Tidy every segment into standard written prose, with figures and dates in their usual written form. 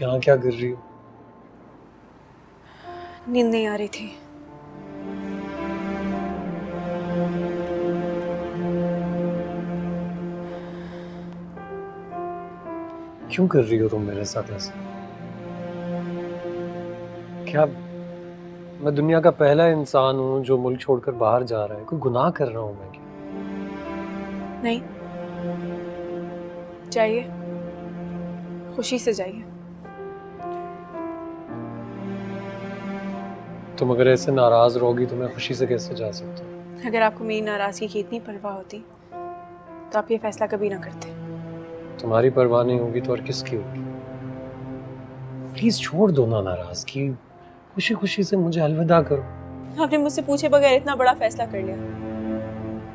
यहाँ क्या कर रही हो? नींद नहीं आ रही थी। क्यों कर रही हो तुम मेरे साथ ऐसा? क्या मैं दुनिया का पहला इंसान हूँ जो मुल्क छोड़कर बाहर जा रहा है? कोई गुनाह कर रहा हूँ मैं क्या? नहीं, जाइए, खुशी से जाइए। तुम अगर ऐसे नाराज रहोगी तो मैं खुशी से कैसे जा सकता हूँ? अगर आपको मेरी नाराजगी की इतनी परवाह होती तो आप ये फैसला कभी ना करते। तुम्हारी परवाह नहीं होगी तो और किसकी होगी? प्लीज छोड़ दो ना नाराजगी, खुशी खुशी से मुझे अलविदा करो। आपने मुझसे पूछे बगैर इतना बड़ा फैसला कर लिया,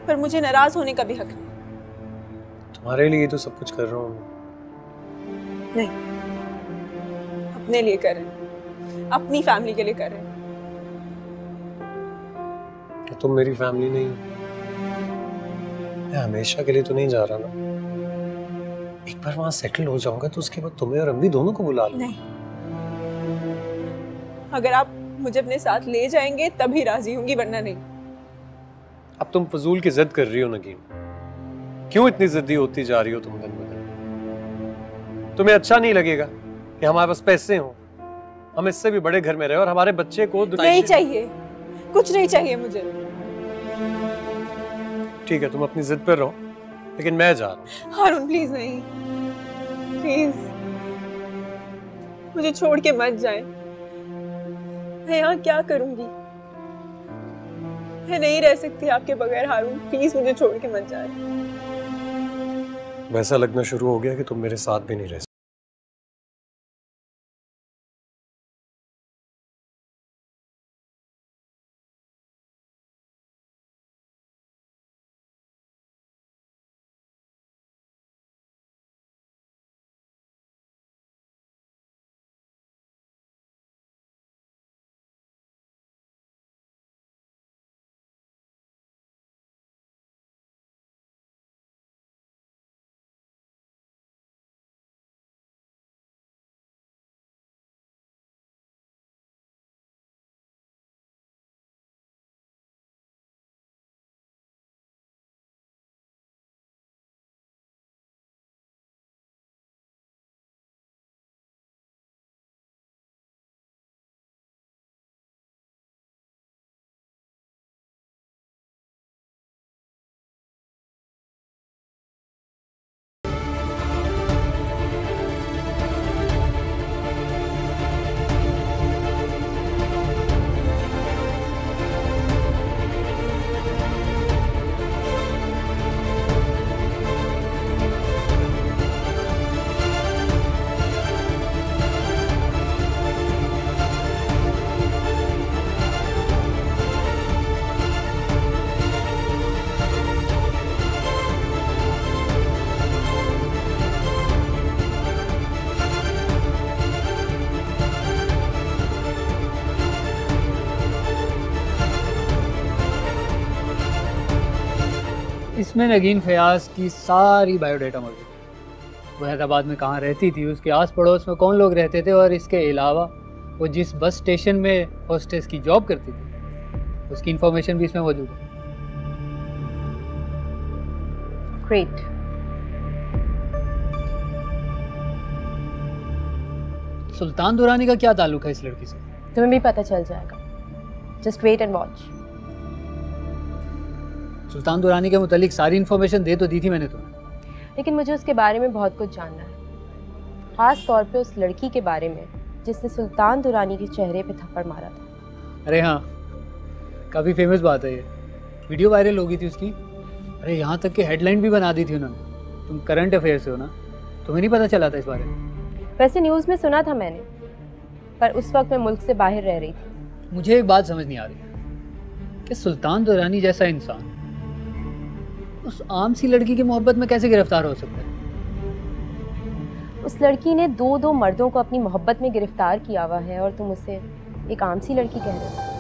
पर मुझे नाराज होने का भी हक नहीं। तुम्हारे लिए तो सब कुछ कर रहा हूँ। नहीं, अपने लिए कर रहे हैं, अपनी फैमिली के लिए कर रहे हैं। क्या तुम मेरी फैमिली नहीं हो? मैं हमेशा के लिए तो नहीं जा रहा ना। एक बार वहां सेटल हो जाऊंगा तो उसके बाद तुम्हें और अम्मी दोनों को बुला लूंगा। नहीं, अगर आप मुझे अपने साथ ले जाएंगे तभी राजी होंगी, वरना नहीं। अब तुम फजूल की जिद कर रही हो नगीन। क्यों इतनी जिद्दी होती जा रही हो तुम दिन ब दिन? तुम्हें अच्छा नहीं लगेगा कि हमारे पास पैसे हों, हम इससे भी बड़े घर में रहे और हमारे बच्चे को नहीं चाहिए, कुछ नहीं चाहिए मुझे। ठीक है, तुम अपनी जिद पर रहो, लेकिन मैं जा रहा हूँ। हारून प्लीज नहीं, प्लीज मुझे छोड़ के मत जाए। मैं यहाँ क्या करूंगी? मैं नहीं रह सकती आपके बगैर। हारून प्लीज मुझे छोड़ के मत जाए। वैसा लगना शुरू हो गया कि तुम मेरे साथ भी नहीं रह सकती। इसमें नगीन फयाज की सारी बायोडाटा मौजूद है। वो हैदराबाद में कहाँ रहती थी, उसके आस पड़ोस में कौन लोग रहते थे, और इसके अलावा वो जिस बस स्टेशन में होस्टेस की जॉब करती थी उसकी इंफॉर्मेशन भी इसमें मौजूद है। ग्रेट। सुल्तान दुरानी का क्या ताल्लुक है इस लड़की से? तुम्हें भी पता चल जाएगा। Just wait and watch. Sultan Durrani के मुतालिक सारी इन्फॉर्मेशन दे तो दी थी मैंने तुम्हें, लेकिन मुझे उसके बारे में बहुत कुछ जानना है, खास तौर पे उस लड़की के बारे में जिसने सुल्तान दुरानी के चेहरे पे थप्पड़ मारा था। अरे हाँ, काफ़ी फेमस बात है ये, वीडियो वायरल हो गई थी उसकी। अरे यहाँ तक कि हेडलाइन भी बना दी थी उन्होंने। तुम करंट अफेयर से हो ना, तुम्हें नहीं पता चला था इस बारे में? वैसे न्यूज़ में सुना था मैंने, पर उस वक्त मैं मुल्क से बाहर रह रही थी। मुझे एक बात समझ नहीं आ रही कि सुल्तान दुरानी जैसा इंसान उस आम सी लड़की की मोहब्बत में कैसे गिरफ्तार हो सकता है? उस लड़की ने दो मर्दों को अपनी मोहब्बत में गिरफ्तार किया हुआ है, और तुम उसे एक आम सी लड़की कह रहे हो।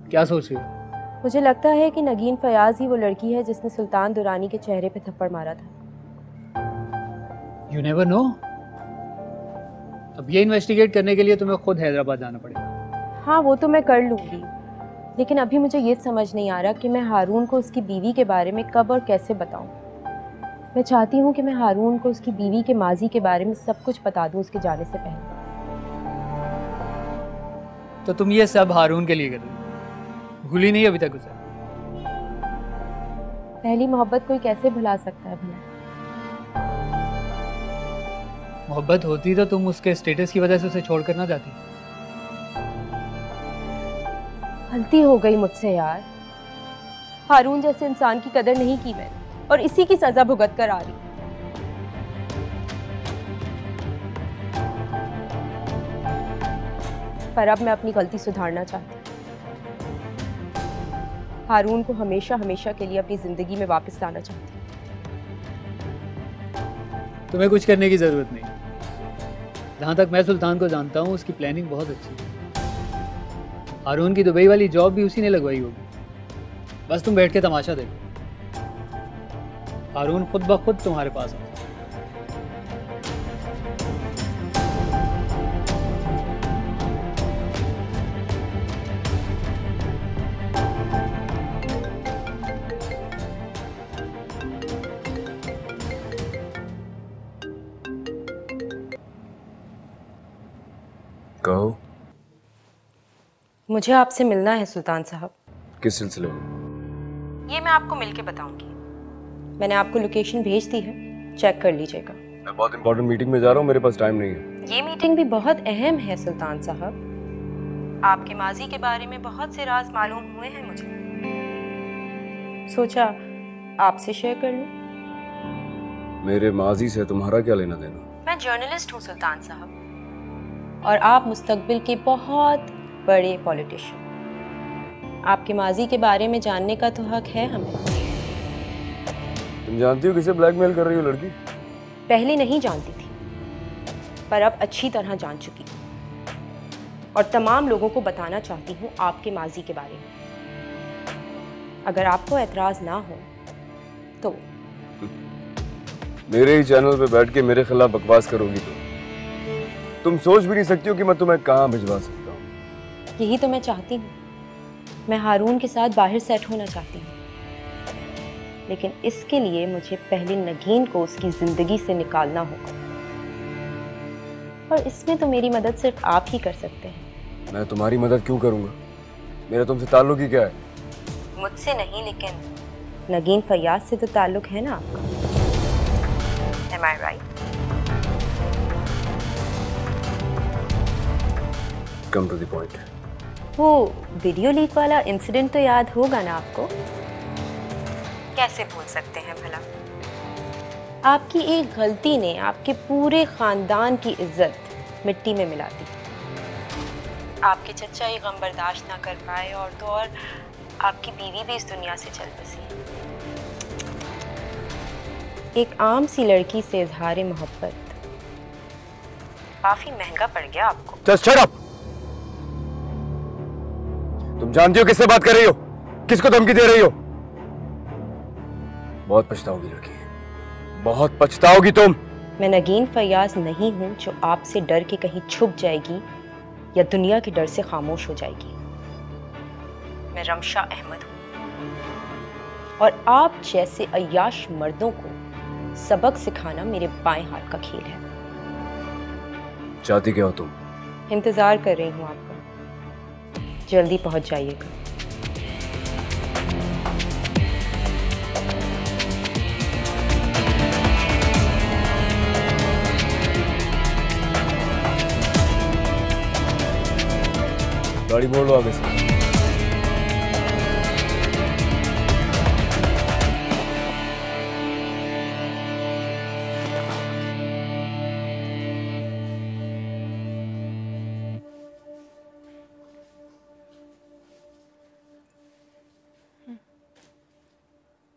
क्या सोच रही हो? मुझे लगता है कि नगीन फयाज ही वो लड़की है जिसने सुल्तान दुरानी के चेहरे पे थप्पड़ मारा था। You never know. अब ये इन्वेस्टिगेट करने के लिए तुम्हें खुद हैदराबाद जाना पड़ेगा। हाँ, वो तो मैं कर लूँगी, लेकिन अभी मुझे ये समझ नहीं आ रहा कि मैं हारून को उसकी बीवी के बारे में कब और कैसे बताऊँ। मैं चाहती हूँ कि मैं हारून को उसकी बीवी के माजी के बारे में सब कुछ बता दूँ उसके जाने से पहले। तो तुम ये सब हारून के लिए कर रही हो? भूली नहीं अभी तक उसे? पहली मोहब्बत कोई कैसे भुला सकता है भला? मोहब्बत होती तो तुम उसके स्टेटस की वजह से उसे छोड़कर ना जाती। गलती हो गई मुझसे यार। हारून जैसे इंसान की कदर नहीं की मैंने, और इसी की सजा भुगत कर आ रही। पर अब मैं अपनी गलती सुधारना चाहती हूँ। हारून को हमेशा हमेशा के लिए अपनी जिंदगी में वापस लाना चाहती हूँ। तुम्हें कुछ करने की जरूरत नहीं। जहां तक मैं सुल्तान को जानता हूँ, उसकी प्लानिंग बहुत अच्छी है। हारून की दुबई वाली जॉब भी उसी ने लगवाई होगी। बस तुम बैठ के तमाशा देखो। हारून खुद ब खुद तुम्हारे पास आता है। कहो। मुझे आपसे मिलना है सुल्तान साहब। किस सिलसिले में? ये मैं आपको मिलके बताऊंगी। मैंने आपको लोकेशन भेज दी है, चेक कर लीजिएगा। मैं बहुत इंपॉर्टेंट मीटिंग में जा रहा हूँ, मेरे पास टाइम नहीं है। ये मीटिंग भी बहुत अहम है सुल्तान साहब। आपके माजी के बारे में बहुत से राज मालूम हुए हैं मुझे। सोचा आपसे शेयर कर लूं। मेरे माजी से तुम्हारा क्या लेना देना? मैं जर्नलिस्ट हूँ सुल्तान साहब, और आप मुस्तकबिल के बहुत बड़े पॉलिटिशियन। आपके माजी के बारे में जानने का तो हक है हमें। तुम जानती हो किसे ब्लैकमेल कर रही हो लड़की? पहले नहीं जानती थी, पर अब अच्छी तरह जान चुकी हूँ, और तमाम लोगों को बताना चाहती हूँ आपके माजी के बारे में। अगर आपको एतराज ना हो तो। मेरे ही चैनल पे बैठ के मेरे खिलाफ बकवास करोगी तो तुम सोच भी नहीं सकती हो कि मैं तुम्हें कहाँ भिजवा सकता हूँ। यही तो मैं चाहती हूँ। मैं हारून के साथ बाहर सेट होना चाहती हूँ, लेकिन इसके लिए मुझे पहले नगीन को उसकी जिंदगी से निकालना होगा, और इसमें तो मेरी मदद सिर्फ आप ही कर सकते हैं। मैं तुम्हारी मदद क्यों करूँगा? मेरा तुमसे ताल्लुक ही क्या है? मुझसे नहीं, लेकिन नगीन फयाज से तो ताल्लुक है ना आपका। Am I right? Come to the point. वो वीडियो लीक वाला इंसिडेंट तो याद होगा ना आपको? कैसे भूल सकते हैं भला? आपकी एक गलती ने आपके पूरे खानदान की इज्जत मिट्टी में मिला दी। आपके चचा ये गम बर्दाश्त ना कर पाए, और तो और आपकी बीवी भी इस दुनिया से चल बसी। एक आम सी लड़की से इजहार मोहब्बत काफी महंगा पड़ गया आपको। Just shut up! तुम जानती हो किससे बात कर रही हो, किसको धमकी दे रही हो? बहुत पछताओगी लड़की, बहुत पछताओगी तुम। मैं नगीन फयाज नहीं हूं जो आपसे डर के कहीं छुप जाएगी या दुनिया के डर से खामोश हो जाएगी। मैं रमशा अहमद हूं, और आप जैसे अय्याश मर्दों को सबक सिखाना मेरे बाएं हाथ का खेल है। चाहती क्या हो तुम? इंतजार कर रही हूं आपका, जल्दी पहुंच जाइएगा। गाड़ी मोड़ लो आगे से।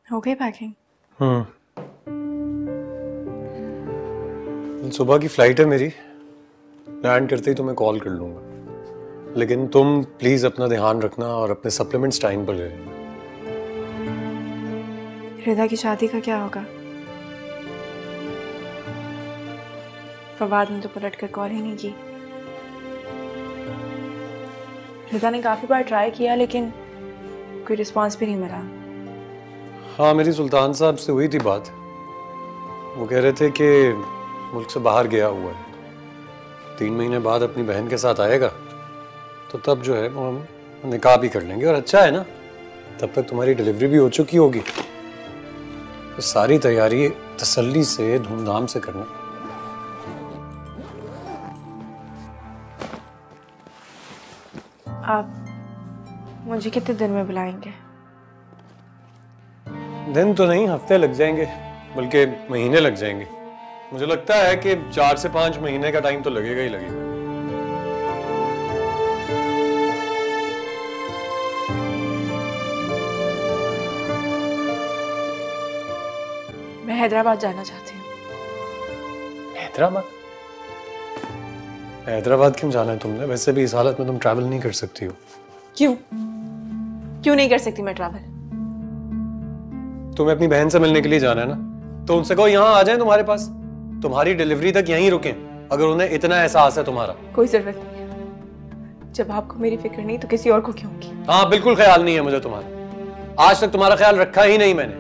हो गई पैकिंग? सुबह की फ्लाइट है मेरी। लैंड करते ही तुम्हें कॉल कर लूंगा। लेकिन तुम प्लीज अपना ध्यान रखना और अपने सप्लीमेंट्स टाइम पर ले लेना। रिदा की शादी का क्या होगा? फवाद ने तो पलट कर कॉल ही नहीं की। रिदा ने काफी बार ट्राई किया लेकिन कोई रिस्पांस भी नहीं मिला। हाँ, मेरी सुल्तान साहब से हुई थी बात। वो कह रहे थे कि मुल्क से बाहर गया हुआ है, 3 महीने बाद अपनी बहन के साथ आएगा, तो तब जो है वो हम निकाह भी कर लेंगे। और अच्छा है ना, तब तक तुम्हारी डिलीवरी भी हो चुकी होगी, तो सारी तैयारी तसल्ली से धूमधाम से करना। आप मुझे कितने दिन में बुलाएंगे? दिन तो नहीं, हफ्ते लग जाएंगे, बल्कि महीने लग जाएंगे। मुझे लगता है कि 4 से 5 महीने का टाइम तो लगेगा ही लगेगा। मैं हैदराबाद जाना चाहती हूँ। हैदराबाद? हैदराबाद क्यों जाना है तुमने? वैसे भी इस हालत में तुम ट्रैवल नहीं कर सकती हो। क्यों नहीं कर सकती मैं ट्रैवल? तुम्हें अपनी बहन से मिलने के लिए जाना है ना, तो उनसे कहो यहाँ आ जाए तुम्हारे पास, तुम्हारी डिलीवरी तक यहीं रुकें, अगर उन्हें इतना एहसास है तुम्हारा। कोई जरूरत नहीं है। जब आपको मेरी फिक्र नहीं तो किसी और को क्यों की? हाँ, बिल्कुल ख्याल नहीं है मुझे तुम्हारा। आज तक तुम्हारा ख्याल रखा ही नहीं मैंने।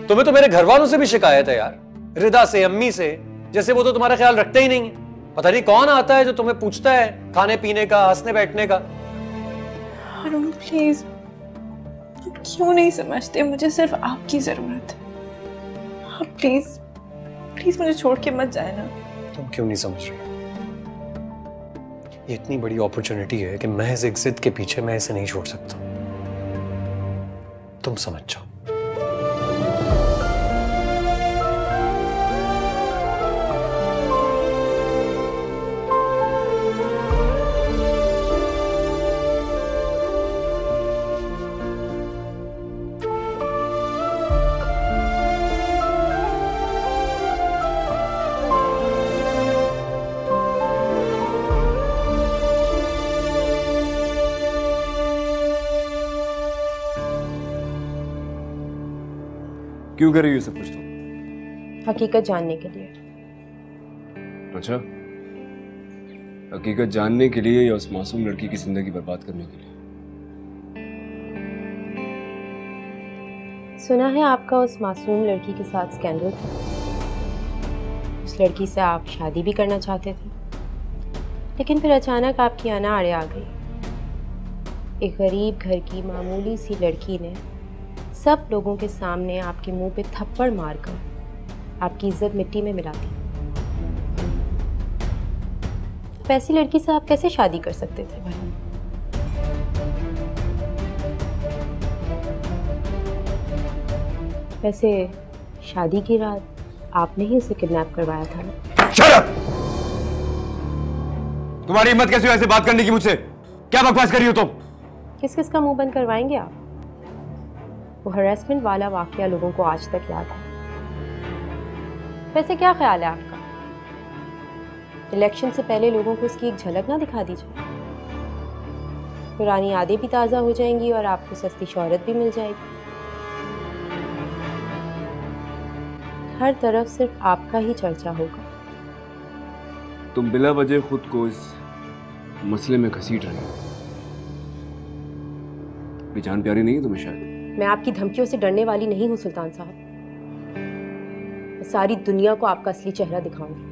तुम्हें तो मेरे घर वालों से भी शिकायत है यार, रिदा से, अम्मी से, जैसे वो तो तुम्हारा ख्याल रखते ही नहीं है। पता नहीं कौन आता है जो तुम्हें पूछता है खाने पीने का, हंसने बैठने का। अरुण प्लीज, क्यों नहीं समझते? मुझे सिर्फ आपकी जरूरत है। आप प्लीज प्लीज मुझे छोड़ के मत जाए ना। तुम क्यों नहीं समझ रही? ये इतनी बड़ी अपॉर्चुनिटी है कि महज एक जिद के पीछे मैं इसे नहीं छोड़ सकता। तुम समझ जाओ। क्यों कर रही हो सब कुछ तुम? हकीकत जानने के लिए। अच्छा, हकीकत जानने के लिए या उस मासूम लड़की की जिंदगी बर्बाद करने के लिए? सुना है आपका उस मासूम लड़की के साथ स्कैंडल था। उस लड़की से आप शादी भी करना चाहते थे, लेकिन फिर अचानक आपकी आना आड़े आ गई। एक गरीब घर की मामूली सी लड़की ने सब लोगों के सामने आपके मुंह पे थप्पड़ मारकर आपकी इज्जत मिट्टी में मिला दी। ऐसी लड़की से आप कैसे शादी कर सकते थे भाई? वैसे शादी की रात आपने ही उसे किडनैप करवाया था ना? Shut up! तुम्हारी हिम्मत कैसे हुई ऐसे बात करने की मुझसे? क्या बकवास कर रही हो तुम? किस किस का मुंह बंद करवाएंगे आप? वो हरासमेंट वाला वाकया लोगों को आज तक याद है। वैसे क्या ख्याल है आपका, इलेक्शन से पहले लोगों को इसकी एक झलक ना दिखा दीजिए? पुरानी यादें भी ताज़ा हो जाएंगी और आपको सस्ती शोहरत भी मिल जाएगी। हर तरफ सिर्फ आपका ही चर्चा होगा। तुम बिला वजह खुद को इस मसले में घसीट रही हो। मेरी जान प्यारी नहीं है तुम्हें शायद? मैं आपकी धमकियों से डरने वाली नहीं हूँ सुल्तान साहब। मैं सारी दुनिया को आपका असली चेहरा दिखाऊंगी।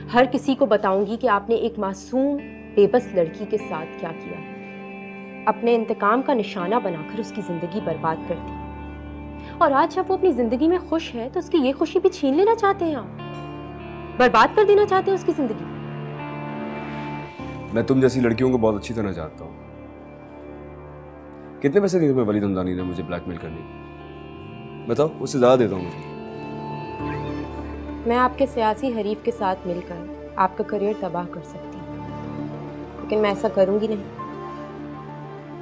हर किसी को बताऊंगी कि आपने एक मासूम बेबस लड़की के साथ क्या किया। अपने इंतकाम का निशाना बनाकर उसकी जिंदगी बर्बाद कर दी, और आज जब वो अपनी जिंदगी में खुश है तो उसकी ये खुशी भी छीन लेना चाहते हैं आप, बर्बाद कर देना चाहते हैं उसकी जिंदगी। मैं तुम जैसी लड़कियों को बहुत अच्छी तरह जानता हूँ। कितने पैसे दिए तुम्हें वलीद हमदानी ने मुझे ब्लैकमेल करने की? बताओ, उससे ज्यादा देता हूँ। मैं आपके सियासी हरीफ के साथ मिलकर आपका करियर तबाह कर सकती हूँ, लेकिन मैं ऐसा करूँगी नहीं,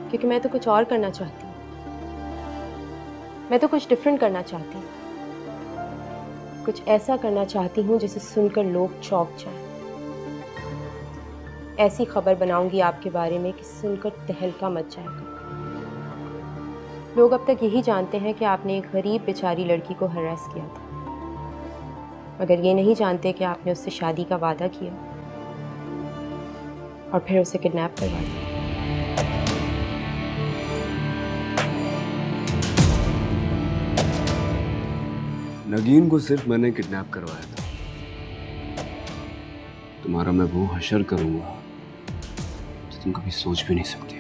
क्योंकि मैं तो कुछ और करना चाहती हूँ। मैं तो कुछ डिफरेंट करना चाहती हूँ, कुछ ऐसा करना चाहती हूँ जिसे सुनकर लोग चौंक जाएं। ऐसी खबर बनाऊंगी आपके बारे में कि सुनकर तहलका मच जाएगा। लोग अब तक यही जानते हैं कि आपने एक गरीब बेचारी लड़की को हरास किया था, मगर ये नहीं जानते कि आपने उससे शादी का वादा किया और फिर उसे किडनैप करवा दिया। नगीन को सिर्फ मैंने किडनैप करवाया था। तुम्हारा मैं वो हशर करूंगा जो तुम कभी सोच भी नहीं सकती।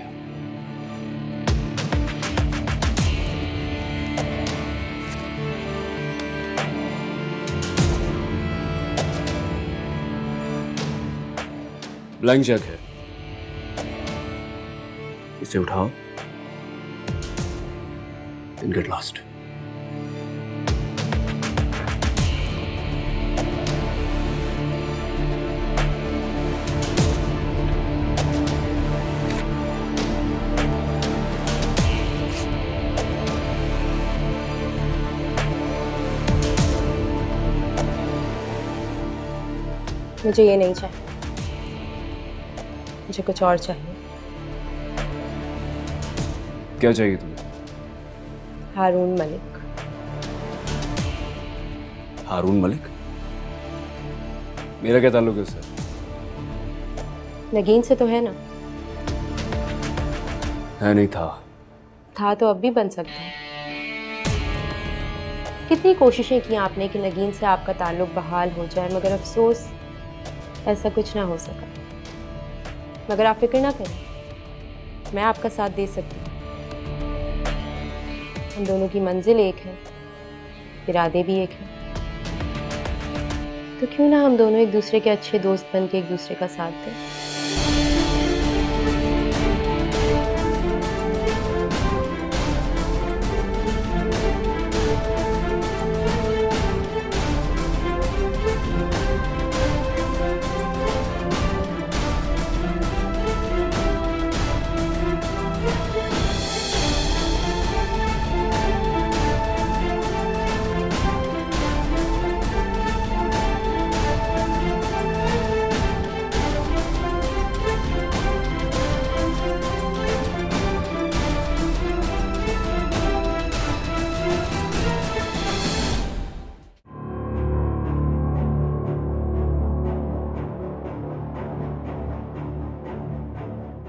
ब्लैंक चेक है, इसे उठाओ and get lost। मुझे ये नहीं चाहिए, मुझे कुछ और चाहिए। क्या चाहिए तुम्हें? हारून मलिक। हारून मलिक? मेरा क्या ताल्लुक है उससे? नगीन से तो है ना? है नहीं था तो अब भी बन सकता है। कितनी कोशिशें की आपने कि नगीन से आपका ताल्लुक बहाल हो जाए, मगर अफसोस ऐसा कुछ ना हो सका। मगर आप फिक्र ना करें, मैं आपका साथ दे सकती हूँ। हम दोनों की मंजिल एक है, इरादे भी एक हैं। तो क्यों ना हम दोनों एक दूसरे के अच्छे दोस्त बन के एक दूसरे का साथ दें।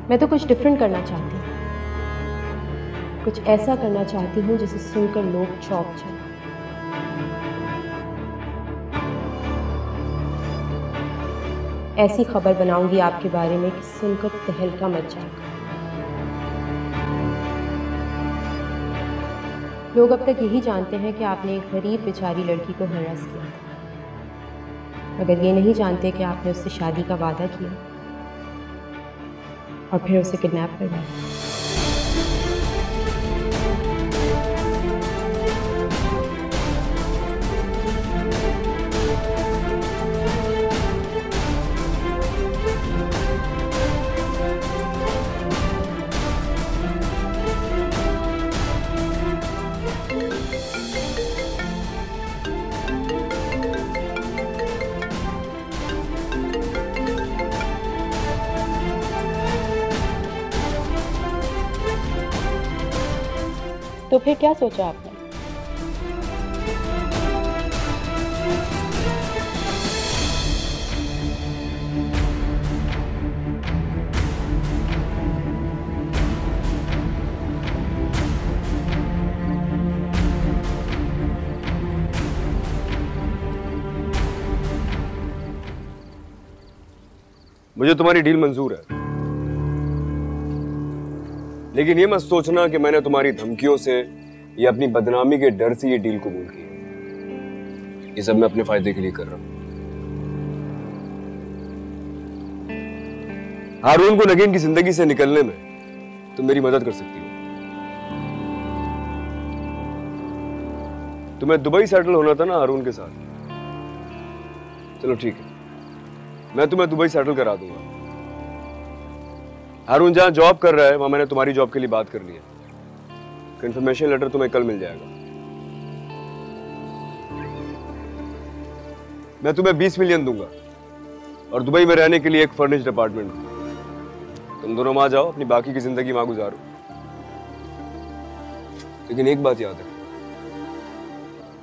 मैं तो कुछ डिफरेंट करना चाहती हूँ, कुछ ऐसा करना चाहती हूँ जिसे सुनकर लोग चौंक जाएं। ऐसी खबर बनाऊंगी आपके बारे में कि सुनकर तहलका मच जाएगा। लोग अब तक यही जानते हैं कि आपने एक गरीब बेचारी लड़की को हरास किया था, मगर ये नहीं जानते कि आपने उससे शादी का वादा किया और फिर उसे किडनैप करवाया। तो फिर क्या सोचा आपने? मुझे तुम्हारी डील मंजूर है, लेकिन ये मत सोचना कि मैंने तुम्हारी धमकियों से या अपनी बदनामी के डर से ये डील कबूल की। ये सब मैं अपने फायदे के लिए कर रहा हूं। हारून को नगीन की जिंदगी से निकलने में तुम मेरी मदद कर सकती हो। तुम्हें दुबई सेटल होना था ना हारून के साथ? चलो ठीक है, मैं तुम्हें दुबई सेटल करा दूंगा। हारून जहां जॉब कर रहा है वहां मैंने तुम्हारी जॉब के लिए बात कर ली है। कंफर्मेशन लेटर तुम्हें कल मिल जाएगा। मैं तुम्हें 20 मिलियन दूंगा और दुबई में रहने के लिए एक फर्निश्ड अपार्टमेंट। तुम दोनों वहां जाओ, अपनी बाकी की जिंदगी वहां गुजारो। लेकिन एक बात याद रखो,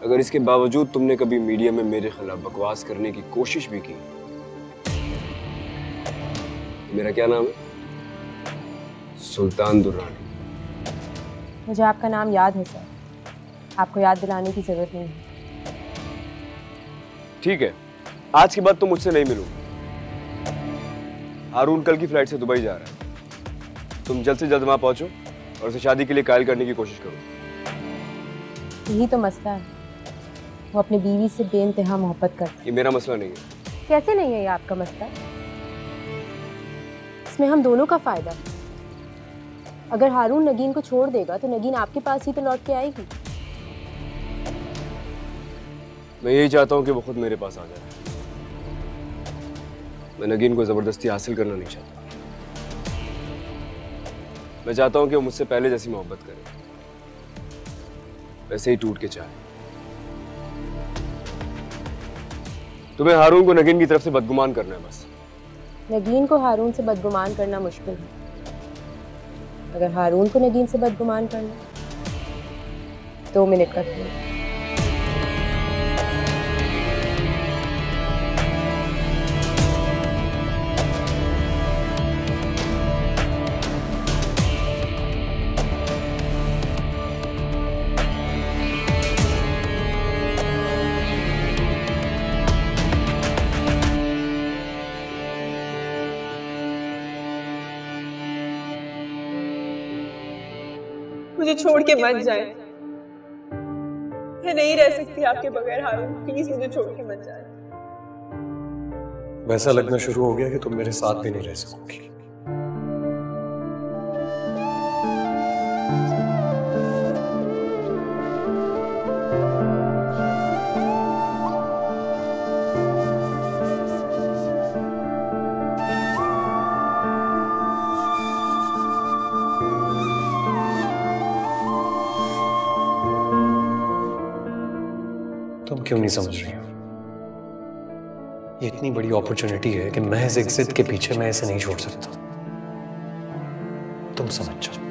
अगर इसके बावजूद तुमने कभी मीडिया में मेरे खिलाफ बकवास करने की कोशिश भी की, तो मेरा क्या नाम है? सुल्तान दुर्रानी। मुझे आपका नाम याद है सर, आपको याद दिलाने की जरूरत नहीं है। ठीक है, आज के बाद तुम मुझसे नहीं मिलोगे। हारून कल की फ्लाइट से दुबई जा रहा है, तुम जल्द से जल्द वहां पहुंचो और उसे शादी के लिए कायल करने की कोशिश करो। यही तो मसला है, वो अपनी बीवी से बेइंतहा मोहब्बत करता है। ये मेरा मसला नहीं है। कैसे नहीं है ये आपका मसला? इसमें हम दोनों का फायदा है। अगर हारून नगीन को छोड़ देगा तो नगीन आपके पास ही तो लौट के आएगी। मैं यही चाहता हूँ कि वो खुद मेरे पास आ जाए। मैं नगीन को जबरदस्ती हासिल करना नहीं चाहता। मैं चाहता हूँ कि वो मुझसे पहले जैसी मोहब्बत करे, वैसे ही टूट के चाहे। तुम्हें हारून को नगीन की तरफ से बदगुमान करना है बस। नगीन को हारून से बदगुमान करना मुश्किल है। अगर हारून को नगीन से बदगुमान करना, 2 मिनट का टाइम। मुझे छोड़ के मत जाए, मैं नहीं रह सकती आपके बगैर। हारून प्लीज मुझे छोड़ के मत जाए। वैसा लगना शुरू हो गया कि तुम मेरे साथ भी नहीं रह सकोगी। तुम क्यों नहीं समझ रही हो? ये इतनी बड़ी अपॉर्चुनिटी है कि महज एक जिद के पीछे मैं इसे नहीं छोड़ सकता। तुम समझ जाओ।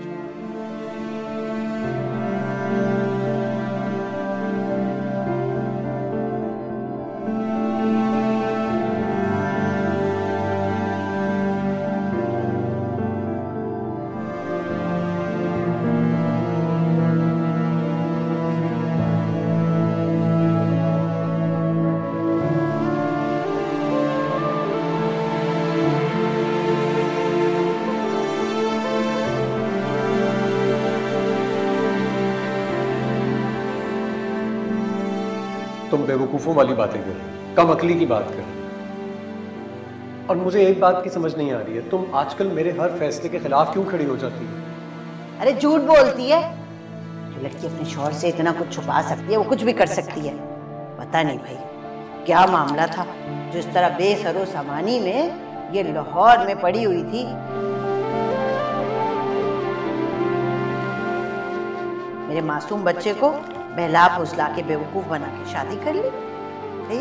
तुम बेवकूफों वाली बातें कर रहे हो, कम अकली की बात कर रहे हो। और मुझे एक बात की समझ नहीं आ रही है, तुम आजकल मेरे हर फैसले के खिलाफ क्यों खड़ी हो जाती हो? अरे झूठ बोलती है। जो लड़की अपने शौहर से इतना कुछ छुपा सकती है वो कुछ भी कर सकती है। पता नहीं भाई क्या मामला था जो इस तरह बेसरो सामानी में ये लाहौर में पड़ी हुई थी। मेरे मासूम बच्चे को बहला फुसला के बेवकूफ बना के शादी कर ली।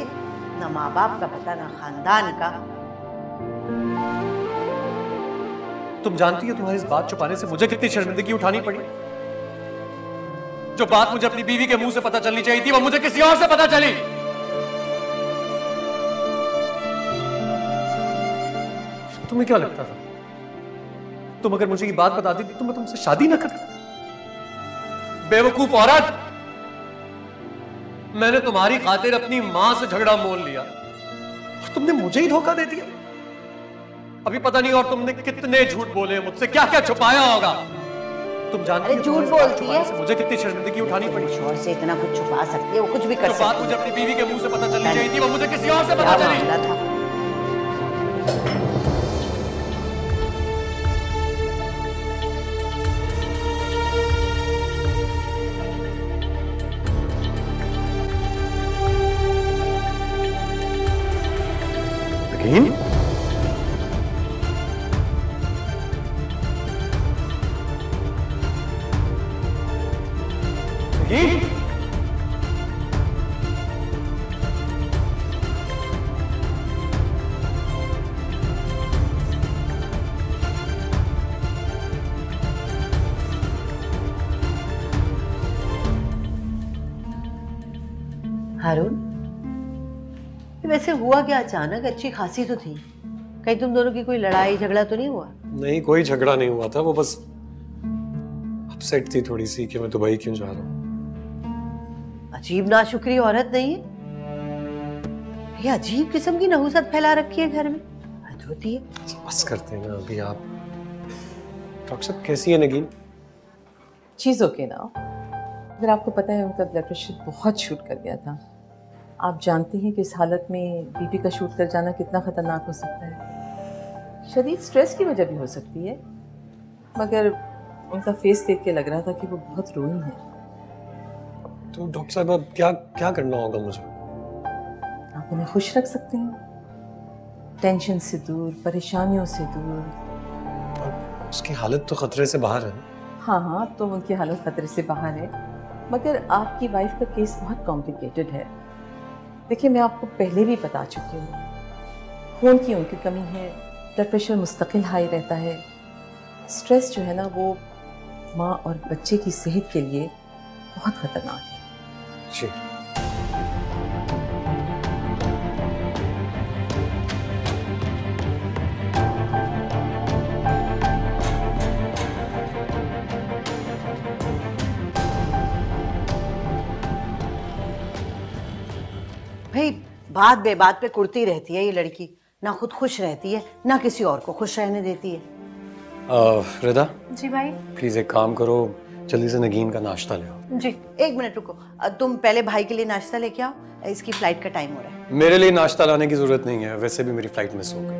ना माँ बाप का पता ना खानदान का। तुम जानती हो तुम्हारी इस बात छुपाने से मुझे कितनी शर्मिंदगी उठानी पड़ी। जो बात मुझे अपनी बीवी के मुंह से पता चलनी चाहिए थी वो मुझे किसी और से पता चली। तुम्हें क्या लगता था तुम अगर मुझे ये बात बता दी थी तो मैं तुमसे शादी ना करता? बेवकूफ औरत, मैंने तुम्हारी खातिर अपनी मां से झगड़ा मोल लिया और तुमने मुझे ही धोखा दे दिया। अभी पता नहीं और तुमने कितने झूठ बोले मुझसे, क्या क्या छुपाया होगा। तुम जानती हो झूठ बोलती है मुझे कितनी शर्मिंदगी उठानी पड़ी। शौहर से इतना कुछ छुपा सकती है वो कुछ भी कर सकती है। बात मुझे अपनी बीवी के मुंह से पता चलनी चाहिए थी वो मुझे किसी और से पता चली। Again? Again? हारून, वैसे हुआ क्या अचानक? अच्छी खासी तो थी, कहीं तुम दोनों की कोई लड़ाई झगड़ा तो नहीं हुआ? नहीं, कोई झगड़ा नहीं हुआ था, वो बस अपसेट थी थोड़ी सी कि मैं दुबई क्यों जा रहा हूँ। अजीब नाशुक्री औरत नहीं है ये? अजीब किस्म की नहुसत फैला रखी है घर में, हद होती है। बस करते हैं ना अभी आप। डॉक्टर साहब कैसी है नगीन? चीज़ ओके ना। अगर आपको पता है उनका ब्लड प्रेशर बहुत शूट कर गया था। आप जानते हैं कि इस हालत में बीपी का शूट कर जाना कितना खतरनाक हो सकता है। शदीद स्ट्रेस की वजह भी हो सकती है, मगर उनका फेस देख के लग रहा था कि वो बहुत रोई हैं। तो डॉक्टर साहब अब क्या क्या करना होगा मुझे? आप उन्हें खुश रख सकते हैं, टेंशन से दूर, परेशानियों से दूर। उसकी हालत तो खतरे से बाहर है ना? हाँ, तो उनकी हालत खतरे से बाहर है, मगर आपकी वाइफ का केस बहुत कॉम्प्लिकेटेड है। देखिए, मैं आपको पहले भी बता चुकी हूँ, खून की उनकी कमी है, ब्लड प्रेशर मुस्तकिल हाई रहता है। स्ट्रेस जो है ना, वो माँ और बच्चे की सेहत के लिए बहुत खतरनाक है। जी। भाई, बात बेबात पे कुड़ती रहती है ये लड़की, ना खुद खुश रहती है ना किसी और को खुश रहने देती है। रिदा जी भाई। प्लीज एक काम करो, जल्दी से नगीन का नाश्ता ले आओ। जी। एक मिनट रुको, तुम पहले भाई के लिए नाश्ता लेके आओ, इसकी फ्लाइट का टाइम हो रहा है। मेरे लिए नाश्ता लाने की जरूरत नहीं है, वैसे भी मेरी फ्लाइट मिस हो गई।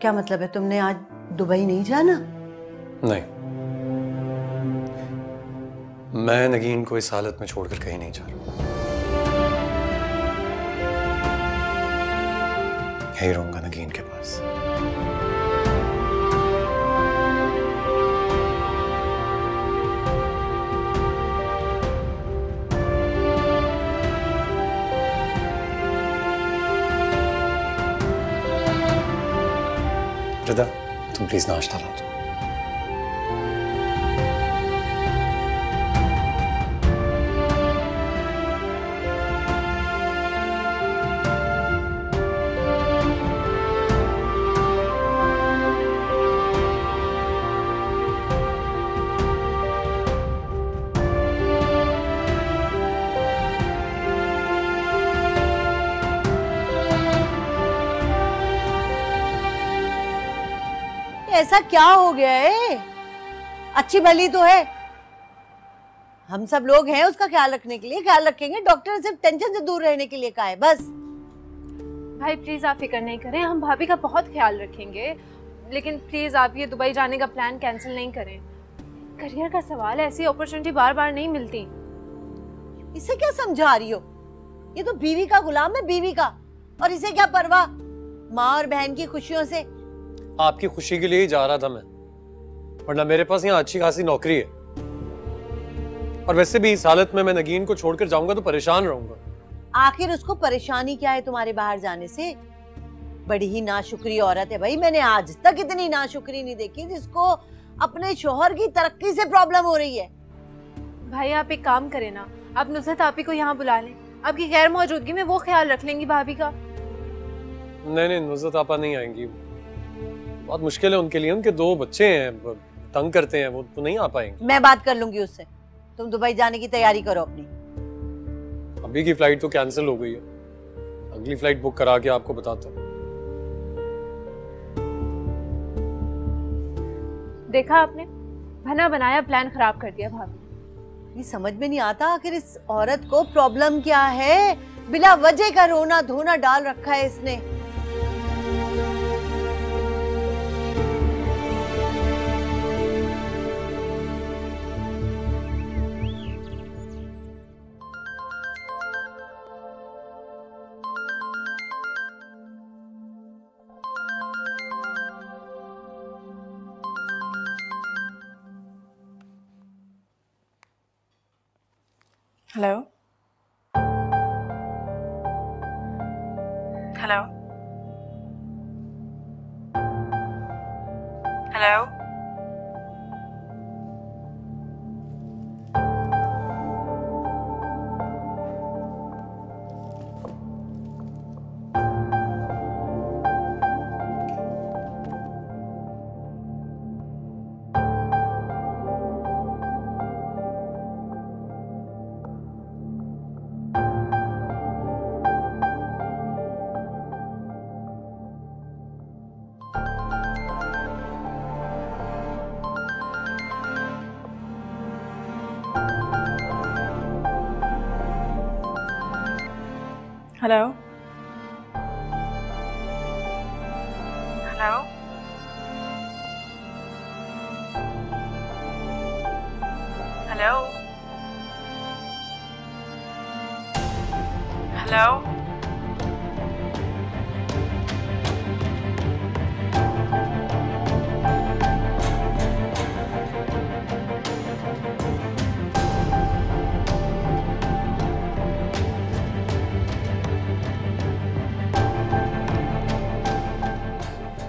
क्या मतलब है, तुमने आज दुबई नहीं जाना? नहीं, मैं नगीन को इस हालत में छोड़कर कहीं नहीं जा रहा। यही रहूंगा नगीन के पास। रिदा, तुम प्लीज नाश्ता ला दो। ऐसा क्या हो गया है? अच्छी भली तो है, हम सब लोग हैं उसका ख्याल रखने के लिए, ख्याल रखेंगे। डॉक्टर ने सिर्फ टेंशन से दूर रहने के लिए कहा है, बस। भाई प्लीज आप फिक्र नहीं करें, हम भाभी का बहुत ख्याल रखेंगे, लेकिन प्लीज आप ये दुबई जाने का प्लान कैंसिल नहीं करें। करियर का सवाल है, ऐसी अपॉर्चुनिटी बार बार नहीं मिलती। इसे क्या समझा रही हो? ये तो बीवी का गुलाम है, बीवी का, और इसे क्या परवाह माँ और बहन की खुशियों से। आपकी खुशी के लिए ही जा रहा था मैं, वरना मेरे पास यहाँ अच्छी खासी नौकरी है, और वैसे भी इस हालत में मैं नगीन को छोड़कर जाऊंगा तो परेशान रहूंगा। आखिर उसको परेशानी क्या है तुम्हारे बाहर जाने से? बड़ी ही नाशुक्री औरत है भाई, मैंने आज तक इतनी नाशुक्री नहीं देखी जिसको अपने शोहर की तरक्की से प्रॉब्लम हो रही है। भाई आप एक काम करें ना, आप नुसरत आपी को यहाँ बुला लें, आपकी गैर मौजूदगी में वो ख्याल रख लेंगी भाभी का। नहीं, नुसरत आपा नहीं आएंगी, बहुत मुश्किल है उनके लिए, उनके 2 बच्चे हैं, तंग करते हैं, वो तो नहीं आ पाएंगे। मैं बात कर लूंगी उससे, तुम दुबई जाने की तैयारी करो अपनी। अभी की फ्लाइट तो कैंसिल हो गई है, अगली फ्लाइट बुक करा के आपको बताता हूँ। देखा आपने, बना बनाया प्लान खराब कर दिया भाभी। ये समझ में नहीं आता आखिर इस औरत को प्रॉब्लम क्या है, बिना वजह का रोना धोना डाल रखा है इसने। Hello hello hello. Hello hello hello hello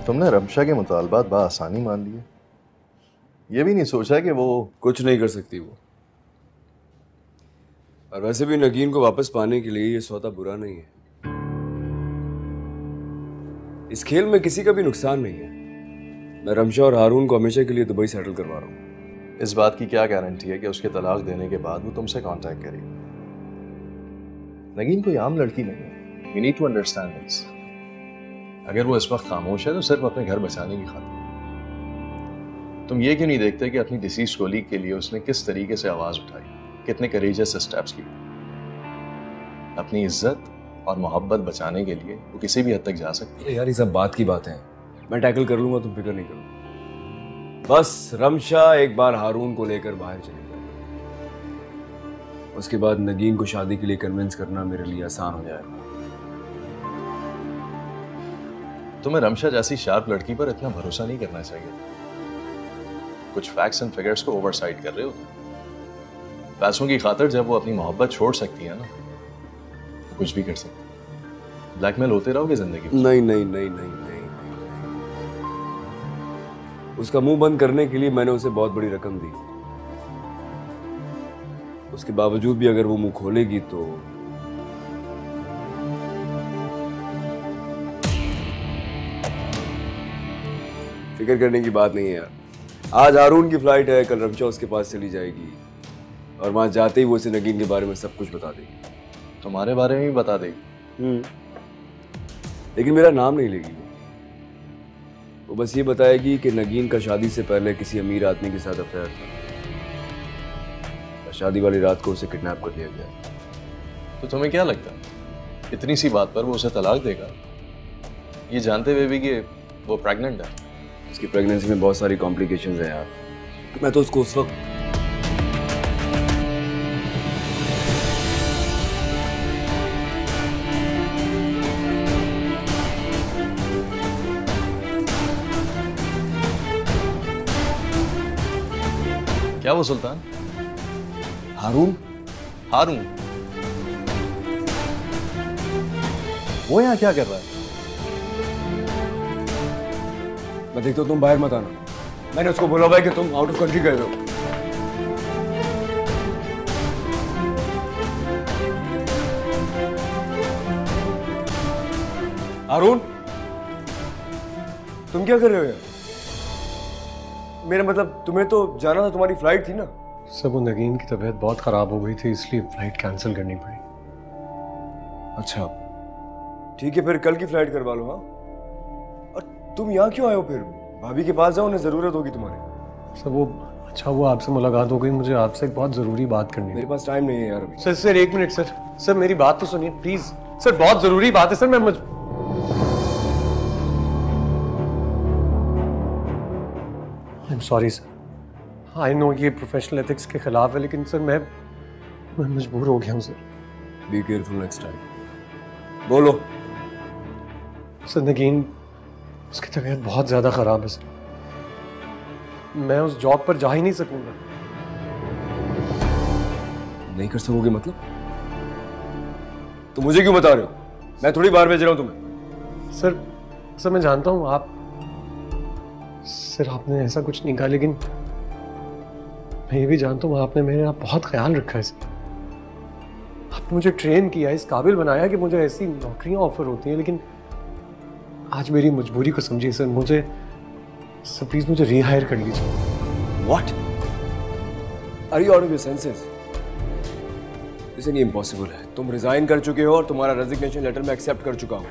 तुमने रमशा के मुतालबात बआसानी मान लिए, ये भी नहीं सोचा कि वो कुछ नहीं कर सकती वो। और वैसे भी नगीन को वापस पाने के लिए ये सौदा बुरा नहीं है। इस खेल में किसी का भी नुकसान नहीं है। मैं रमशा और हारून को हमेशा के लिए दुबई सेटल करवा रहा हूँ। इस बात की क्या गारंटी है कि उसके तलाक देने के बाद वो तुमसे कांटेक्ट करेगी? नगीन कोई आम लड़की नहीं है। You need to understand this. अगर वो इस वक्त खामोश है तो सिर्फ अपने घर बचाने की खातिर। तुम ये क्यों नहीं देखते कि अपनी डिसीज कोलीग के लिए उसने किस तरीके से आवाज उठाई, कितने करेजियस स्टेप्स किए। अपनी इज्जत और मोहब्बत बचाने के लिए वो किसी भी हद तक जा सकती है। यार ये सब बात की बातें हैं, मैं टैकल कर लूंगा, तुम फिक्र नहीं करो। बस रमशा एक बार हारून को लेकर बाहर चली जाए, उसके बाद नगीन को शादी के लिए कन्विंस करना मेरे लिए आसान हो जाएगा। तुम्हें रमशा जैसी शार्प लड़की पर इतना भरोसा नहीं करना चाहिए। कुछ फैक्ट्स एंड फिगर्स को ओवरसाइट कर रहे हो तुम। पैसों की खातिर जब वो अपनी मोहब्बत छोड़ सकती है ना, तो कुछ भी कर सकती है। ब्लैकमेल होते रहोगे जिंदगी में। नहीं नहीं नहीं नहीं नहीं, उसका मुंह बंद करने के लिए मैंने उसे बहुत बड़ी रकम दी। उसके बावजूद भी अगर वो मुंह खोलेगी तो फिक्र करने की बात नहीं है यार। आज हारून की फ्लाइट है, कल रमशा उसके पास चली जाएगी और वहां जाते ही वो उसे नगीन के बारे में सब कुछ बता देगी। तुम्हारे बारे में भी बता देगी। लेकिन मेरा नाम नहीं लेगी वो बस ये बताएगी कि नगीन का शादी से पहले किसी अमीर आदमी के साथ अफेयर था और शादी वाली रात को उसे किडनैप कर लिया गया। तो तुम्हें क्या लगता है इतनी सी बात पर वो उसे तलाक देगा, ये जानते हुए भी कि वो प्रेग्नेंट है? उसकी प्रेगनेंसी में बहुत सारी कॉम्प्लिकेशंस हैं यार। मैं तो उसको उस वक्त क्या वो सुल्तान? हारून हारून वो यहाँ क्या कर रहा है? मैं देखता हूँ, तुम बाहर मत आना। मैंने उसको बोला भाई कि तुम आउट ऑफ कंट्री गए हो। हारून तुम क्या कर रहे हो यार? मेरा मतलब तुम्हें तो जाना था, तुम्हारी फ्लाइट थी ना। सब वो नगीन की तबीयत बहुत खराब हो गई थी, इसलिए फ्लाइट कैंसिल करनी पड़ी। अच्छा ठीक है, फिर कल की फ्लाइट करवा लो। हाँ, और तुम यहाँ क्यों आए हो फिर? भाभी के पास जाओ, उन्हें जरूरत होगी तुम्हारी। सब वो अच्छा हुआ आपसे मुलाकात हो गई। मुझे आपसे एक बहुत जरूरी बात करनी है। मेरे पास टाइम नहीं है यार अभी। सर एक मिनट सर। सर मेरी बात तो सुनिए प्लीज। सर बहुत जरूरी बात है सर। मैं I am sorry sir. I know ये प्रोफेशनल एथिक्स के खिलाफ है, लेकिन सर मैं मजबूर हो गया हूँ sir. Be careful next time. बोलो। सर नगीन, उसकी तबीयत बहुत ज्यादा खराब है सर। मैं उस जॉब पर जा ही नहीं सकूंगा। नहीं कर सकोगे मतलब? तो मुझे क्यों बता रहे हो? मैं थोड़ी बाहर भेज रहा हूं तुम्हें। सर मैं जानता हूं आप सर आपने ऐसा कुछ नहीं कहा, लेकिन मैं ये भी जानता हूं आपने मेरा बहुत ख्याल रखा है सर। आपने मुझे ट्रेन किया, इस काबिल बनाया कि मुझे ऐसी नौकरियां ऑफर होती हैं, लेकिन आज मेरी मजबूरी को समझिए सर। मुझे सर प्लीज मुझे रिहायर कर लीजिए। What? Are you out of your senses? Listen, ये इम्पॉसिबल है। तुम रिजाइन कर चुके हो और तुम्हारा रेजिग्नेशन लेटर मैं एक्सेप्ट कर चुका हूँ।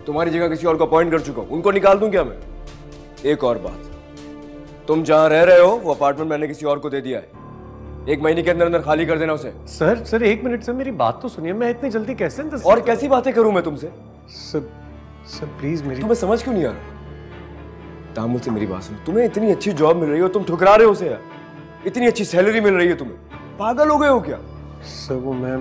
तुम्हारी जगह किसी और को अपॉइंट कर चुका हूँ। उनको निकाल दूं क्या मैं? एक और बात, तुम जहां रह रहे हो वो अपार्टमेंट मैंने किसी और को दे दिया है। 1 महीने के अंदर अंदर खाली कर देना उसे। सर 1 मिनट से मेरी बात तो सुनिए, मैं इतनी जल्दी कैसे और कैसी बातें करूं मैं तुमसे? सर प्लीज मेरी, तुम्हें समझ क्यों नहीं आ रहा? तामुल से मेरी बात सुनो, तुम्हें इतनी अच्छी जॉब मिल रही हो, तुम ठुकरा रहे हो उसे यार। इतनी अच्छी सैलरी मिल रही है तुम्हें, पागल हो गए हो क्या? सर वो मैं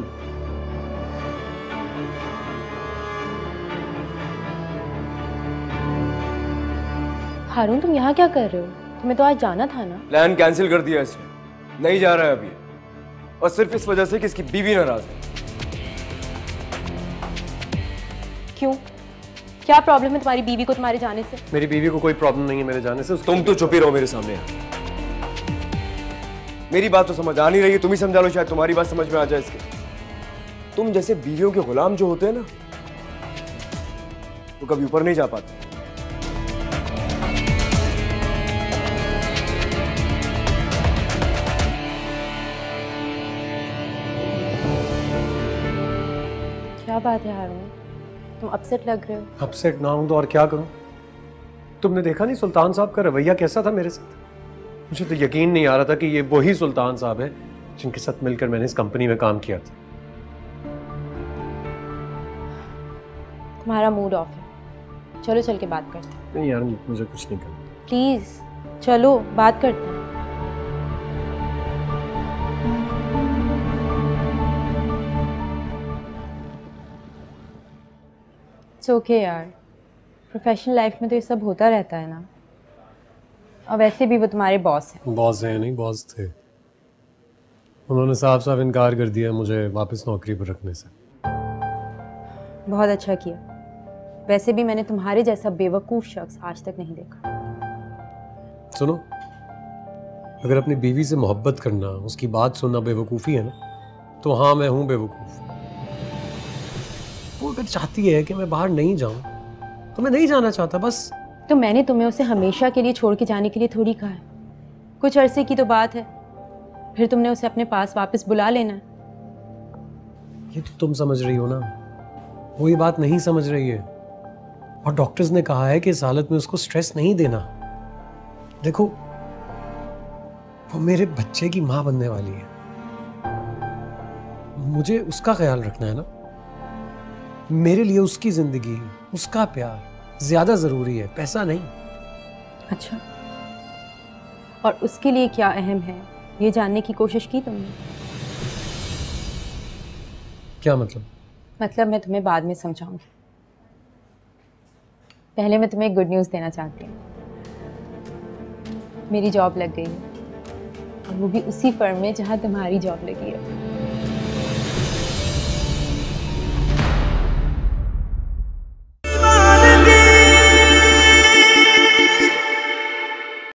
हारून, तुम यहाँ क्या कर रहे हो? तुम्हें तो आज जाना था ना। प्लान कैंसिल कर दिया इसने, नहीं जा रहा है अभी, और सिर्फ इस वजह से कि इसकी बीवी नाराज है। क्यों? क्या प्रॉब्लम है तुम्हारी बीवी को तुम्हारे जाने से? मेरी बीवी को कोई प्रॉब्लम नहीं है मेरे जाने से। तुम तो चुप ही रहो मेरे सामने। मेरी बात तो समझ आ नहीं रही है, तुम ही समझा लो, शायद तुम्हारी बात समझ में आ जाए इसके। तुम जैसे बीवियों के गुलाम जो होते हैं ना, वो कभी ऊपर नहीं जा पाते। क्या बात है हारून, तुम अपसेट लग रहे हो। अपसेट ना हूं तो और क्या करूं? तुमने देखा नहीं सुल्तान साहब का रवैया कैसा था मेरे साथ? मुझे तो यकीन नहीं आ रहा था कि ये वही सुल्तान साहब है जिनके साथ मिलकर मैंने इस कंपनी में काम किया था। तुम्हारा मूड ऑफ है, चलो चल के बात करते हैं। नहीं यार, मुझे कुछ नहीं करना। प्लीज चलो बात करते हैं। इट्स ओके यार, प्रोफेशनल लाइफ में तो ये सब होता रहता है ना। और वैसे भी वो तुम्हारे बॉस हैं। बॉस हैं नहीं, बॉस थे। उन्होंने साफ साफ इनकार कर दिया मुझे वापस नौकरी पर रखने से। बहुत अच्छा किया। वैसे भी मैंने तुम्हारे जैसा बेवकूफ शख्स आज तक नहीं देखा। सुनो, अगर अपनी बीवी से मोहब्बत करना, उसकी बात सुनना बेवकूफ़ी है ना, तो हाँ मैं हूँ बेवकूफ़। वो अगर चाहती है कि मैं बाहर नहीं जाऊं तो मैं नहीं जाना चाहता, बस। तो मैंने तुम्हें उसे हमेशा के लिए छोड़ के जाने के लिए थोड़ी कहा है। कुछ अरसे की तो बात है, फिर तुमने उसे अपने पास वापस बुला लेना है। ये तो तुम समझ रही हो ना, वो ये बात नहीं समझ रही है। और डॉक्टर्स ने कहा है कि इस हालत में उसको स्ट्रेस नहीं देना। देखो, वो मेरे बच्चे की माँ बनने वाली है, मुझे उसका ख्याल रखना है ना। मेरे लिए उसकी जिंदगी, उसका प्यार ज्यादा जरूरी है, पैसा नहीं। अच्छा, और उसके लिए क्या अहम है ये जानने की कोशिश की तुमने? क्या मतलब? मतलब मैं तुम्हें बाद में समझाऊंगी। पहले मैं तुम्हें गुड न्यूज़ देना चाहती हूँ। मेरी जॉब लग गई है, और वो भी उसी फर्म में जहाँ तुम्हारी जॉब लगी है।